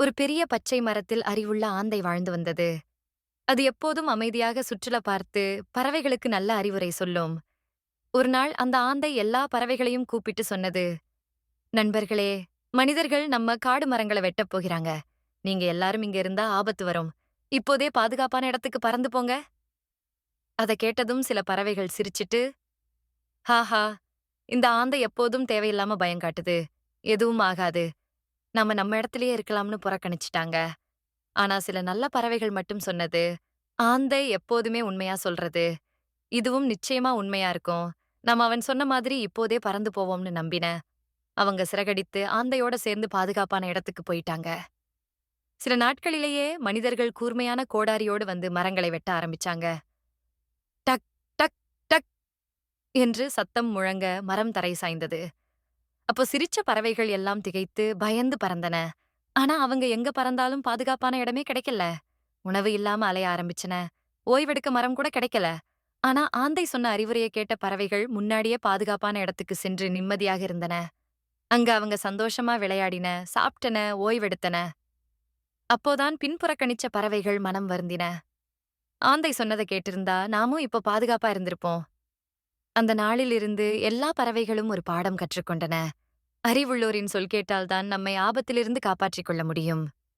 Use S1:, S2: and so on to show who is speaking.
S1: ஒரு பெரிய பச்சை மரத்தில் அறிவுள்ள ஆந்தை வாழ்ந்து வந்தது. அது எப்போதும் அமைதியாக சுற்றுலா பார்த்து பறவைகளுக்கு நல்ல அறிவுரை சொல்லும். ஒரு நாள் அந்த ஆந்தை எல்லா பறவைகளையும் கூப்பிட்டு சொன்னது, நண்பர்களே, மனிதர்கள் நம்ம காடு மரங்களை வெட்டப் போகிறாங்க. நீங்க எல்லாரும் இங்க இருந்தா ஆபத்து வரும். இப்போதே பாதுகாப்பான இடத்துக்கு பறந்து போங்க. அத கேட்டதும் சில பறவைகள் சிரிச்சிட்டு, ஹாஹா, இந்த ஆந்தை எப்போதும் தேவையில்லாம பயம் காட்டுது. எதுவும் ஆகாது. நம்ம இடத்திலேயே இருக்கலாம்னு புறக்கணிச்சுட்டாங்க. ஆனா சில நல்ல பறவைகள் மட்டும் சொன்னது, ஆந்தை எப்போதுமே உண்மையா சொல்றது. இதுவும் நிச்சயமா உண்மையா இருக்கும். நம்ம அவன் சொன்ன மாதிரி இப்போதே பறந்து போவோம்னு நம்பினேன். அவங்க சிறகடித்து ஆந்தையோட சேர்ந்து பாதுகாப்பான இடத்துக்கு போயிட்டாங்க. சில நாட்களிலேயே மனிதர்கள் கூர்மையான கோடாரியோடு வந்து மரங்களை வெட்ட ஆரம்பிச்சாங்க. டக் டக் டக் என்று சத்தம் முழங்க மரம் தரை சாய்ந்தது. அப்போ சிரிச்ச பறவைகள் எல்லாம் திகைத்து பயந்து பறந்தன. ஆனா அவங்க எங்க பறந்தாலும் பாதுகாப்பான இடமே கிடைக்கல. உணவு இல்லாம அலைய ஆரம்பிச்சன. ஓய்வெடுக்க மரம் கூட கிடைக்கல. ஆனா ஆந்தை சொன்ன அறிவுரையை கேட்ட பறவைகள் முன்னாடியே பாதுகாப்பான இடத்துக்கு சென்று நிம்மதியாக இருந்தன. அங்க அவங்க சந்தோஷமா விளையாடின, சாப்பிட்டன, ஓய்வெடுத்தன. அப்போதான் பின்புறக்கணிச்ச பறவைகள் மனம் வருந்தின. ஆந்தை சொன்னதை கேட்டிருந்தா நாமும் இப்போ பாதுகாப்பா இருந்திருப்போம். அந்த நாளிலிருந்து எல்லா பறவைகளும் ஒரு பாடம் கற்றுக்கொண்டன. அறிவுள்ளோரின் சொல் கேட்டால்தான் நம்மை ஆபத்திலிருந்து காப்பாற்றிக் கொள்ள முடியும்.